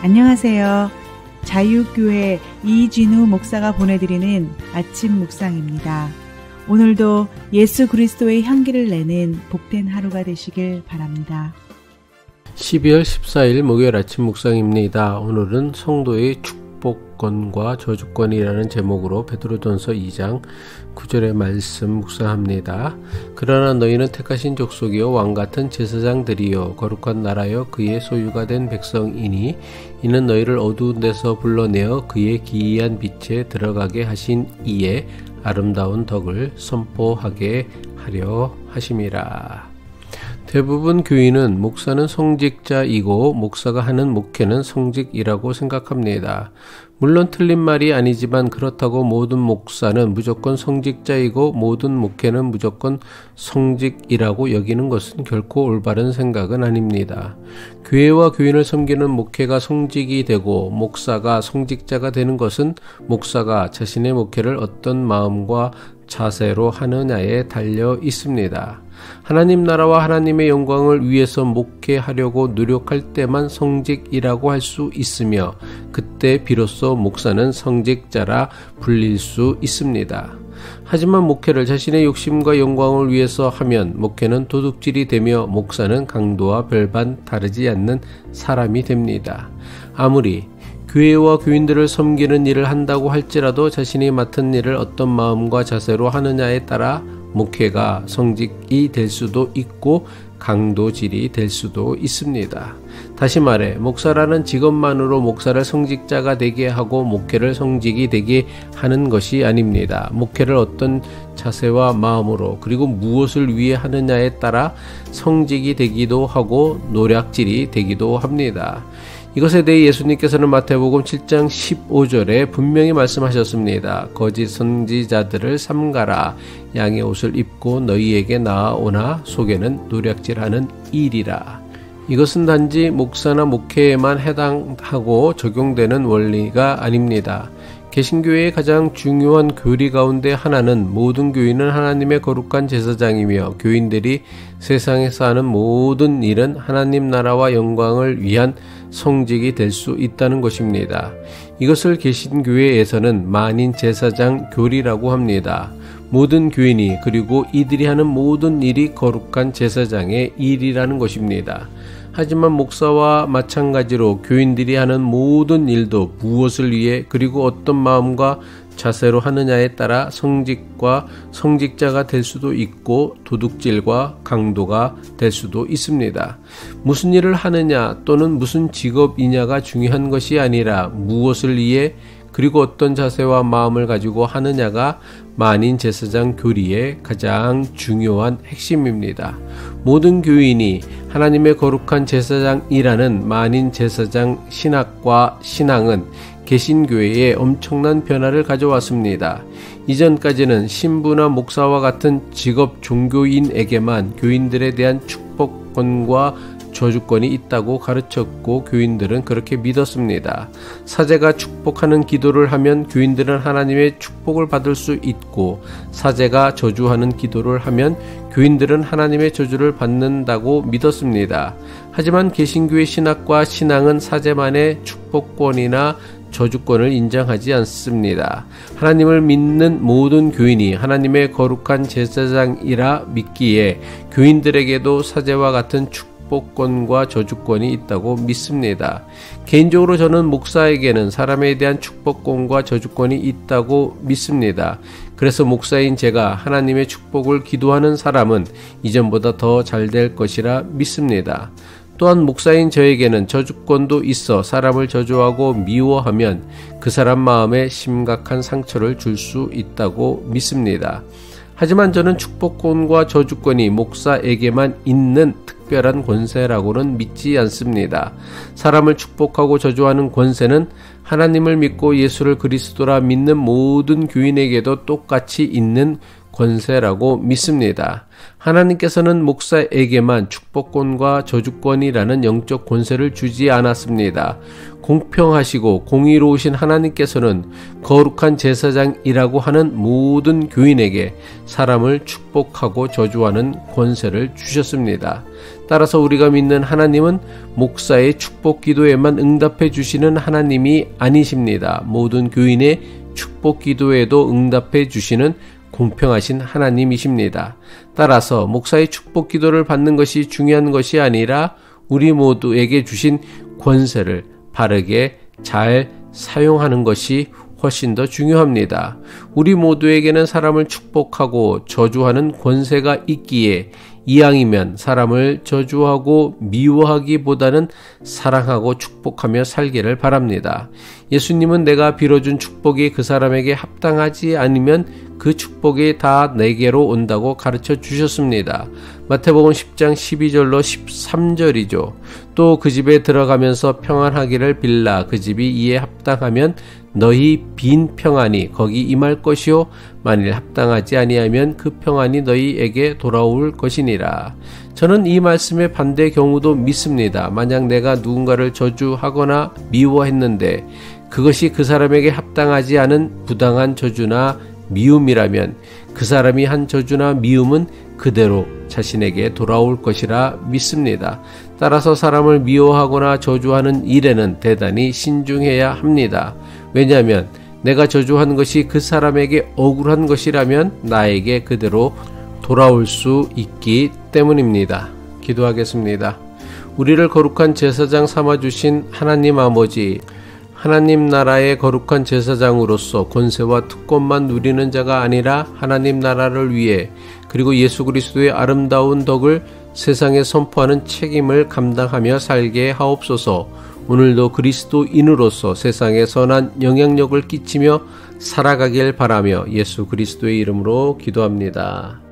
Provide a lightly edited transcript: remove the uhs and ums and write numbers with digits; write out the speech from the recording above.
안녕하세요. 자유교회 이진우 목사가 보내드리는 아침 묵상입니다. 오늘도 예수 그리스도의 향기를 내는 복된 하루가 되시길 바랍니다. 12월 14일 목요일 아침 묵상입니다. 오늘은 성도의 축복권과 저주권이라는 제목으로 베드로전서 2장 9절의 말씀 묵상합니다. 그러나 너희는 택하신 족속이요 왕같은 제사장들이요 거룩한 나라요 그의 소유가 된 백성이니 이는 너희를 어두운 데서 불러내어 그의 기이한 빛에 들어가게 하신 이의 아름다운 덕을 선포하게 하려 하심이라. 대부분 교인은 목사는 성직자이고 목사가 하는 목회는 성직이라고 생각합니다. 물론 틀린 말이 아니지만 그렇다고 모든 목사는 무조건 성직자이고 모든 목회는 무조건 성직이라고 여기는 것은 결코 올바른 생각은 아닙니다. 교회와 교인을 섬기는 목회가 성직이 되고 목사가 성직자가 되는 것은 목사가 자신의 목회를 어떤 마음과 자세로 하느냐에 달려 있습니다. 하나님 나라와 하나님의 영광을 위해서 목회하려고 노력할 때만 성직이라고 할 수 있으며 그때 비로소 목사는 성직자라 불릴 수 있습니다. 하지만 목회를 자신의 욕심과 영광을 위해서 하면 목회는 도둑질이 되며 목사는 강도와 별반 다르지 않는 사람이 됩니다. 아무리 교회와 교인들을 섬기는 일을 한다고 할지라도 자신이 맡은 일을 어떤 마음과 자세로 하느냐에 따라 목회가 성직이 될 수도 있고 강도질이 될 수도 있습니다. 다시 말해 목사라는 직업만으로 목사를 성직자가 되게 하고 목회를 성직이 되게 하는 것이 아닙니다. 목회를 어떤 자세와 마음으로 그리고 무엇을 위해 하느냐에 따라 성직이 되기도 하고 노략질이 되기도 합니다. 이것에 대해 예수님께서는 마태복음 7장 15절에 분명히 말씀하셨습니다. 거짓 선지자들을 삼가라. 양의 옷을 입고 너희에게 나아오나 속에는 노략질하는 일이라. 이것은 단지 목사나 목회에만 해당하고 적용되는 원리가 아닙니다. 개신교회의 가장 중요한 교리 가운데 하나는 모든 교인은 하나님의 거룩한 제사장이며 교인들이 세상에서 하는 모든 일은 하나님 나라와 영광을 위한 성직이 될 수 있다는 것입니다. 이것을 개신교회에서는 만인 제사장 교리라고 합니다. 모든 교인이 그리고 이들이 하는 모든 일이 거룩한 제사장의 일이라는 것입니다. 하지만 목사와 마찬가지로 교인들이 하는 모든 일도 무엇을 위해 그리고 어떤 마음과 자세로 하느냐에 따라 성직과 성직자가 될 수도 있고 도둑질과 강도가 될 수도 있습니다. 무슨 일을 하느냐 또는 무슨 직업이냐가 중요한 것이 아니라 무엇을 위해 그리고 어떤 자세와 마음을 가지고 하느냐가 만인 제사장 교리의 가장 중요한 핵심입니다. 모든 교인이 하나님의 거룩한 제사장이라는 만인 제사장 신학과 신앙은 개신교회에 엄청난 변화를 가져왔습니다. 이전까지는 신부나 목사와 같은 직업 종교인에게만 교인들에 대한 축복권과 저주권이 있다고 가르쳤고 교인들은 그렇게 믿었습니다. 사제가 축복하는 기도를 하면 교인들은 하나님의 축복을 받을 수 있고 사제가 저주하는 기도를 하면 교인들은 하나님의 저주를 받는다고 믿었습니다. 하지만 개신교의 신학과 신앙은 사제만의 축복권이나 저주권을 인정하지 않습니다. 하나님을 믿는 모든 교인이 하나님의 거룩한 제사장이라 믿기에 교인들에게도 사제와 같은 축복권과 저주권이 있다고 믿습니다. 개인적으로 저는 목사에게는 사람에 대한 축복권과 저주권이 있다고 믿습니다. 그래서 목사인 제가 하나님의 축복을 기도하는 사람은 이전보다 더 잘 될 것이라 믿습니다. 또한 목사인 저에게는 저주권도 있어 사람을 저주하고 미워하면 그 사람 마음에 심각한 상처를 줄 수 있다고 믿습니다. 하지만 저는 축복권과 저주권이 목사에게만 있는 특별한 권세라고는 믿지 않습니다. 사람을 축복하고 저주하는 권세는 하나님을 믿고 예수를 그리스도라 믿는 모든 교인에게도 똑같이 있는 권세라고 믿습니다. 하나님께서는 목사에게만 축복권과 저주권이라는 영적 권세를 주지 않았습니다. 공평하시고 공의로우신 하나님께서는 거룩한 제사장이라고 하는 모든 교인에게 사람을 축복하고 저주하는 권세를 주셨습니다. 따라서 우리가 믿는 하나님은 목사의 축복 기도에만 응답해 주시는 하나님이 아니십니다. 모든 교인의 축복 기도에도 응답해 주시는 공평하신 하나님이십니다. 따라서 목사의 축복 기도를 받는 것이 중요한 것이 아니라 우리 모두에게 주신 권세를 바르게 잘 사용하는 것이 훨씬 더 중요합니다. 우리 모두에게는 사람을 축복하고 저주하는 권세가 있기에 이왕이면 사람을 저주하고 미워하기보다는 사랑하고 축복하며 살기를 바랍니다. 예수님은 내가 빌어준 축복이 그 사람에게 합당하지 않으면 그 축복이 다 내게로 온다고 가르쳐 주셨습니다. 마태복음 10장 12절로 13절이죠. 또 그 집에 들어가면서 평안하기를 빌라. 그 집이 이에 합당하면 너희 빈 평안이 거기 임할 것이요 만일 합당하지 아니하면 그 평안이 너희에게 돌아올 것이니라. 저는 이 말씀의 반대 경우도 믿습니다. 만약 내가 누군가를 저주하거나 미워했는데 그것이 그 사람에게 합당하지 않은 부당한 저주나 미움이라면 그 사람이 한 저주나 미움은 그대로 자신에게 돌아올 것이라 믿습니다. 따라서 사람을 미워하거나 저주하는 일에는 대단히 신중해야 합니다. 왜냐하면 내가 저주한 것이 그 사람에게 억울한 것이라면 나에게 그대로 돌아올 수 있기 때문입니다. 기도하겠습니다. 우리를 거룩한 제사장 삼아주신 하나님 아버지, 하나님 나라의 거룩한 제사장으로서 권세와 특권만 누리는 자가 아니라 하나님 나라를 위해 그리고 예수 그리스도의 아름다운 덕을 세상에 선포하는 책임을 감당하며 살게 하옵소서. 오늘도 그리스도인으로서 세상에 선한 영향력을 끼치며 살아가길 바라며 예수 그리스도의 이름으로 기도합니다.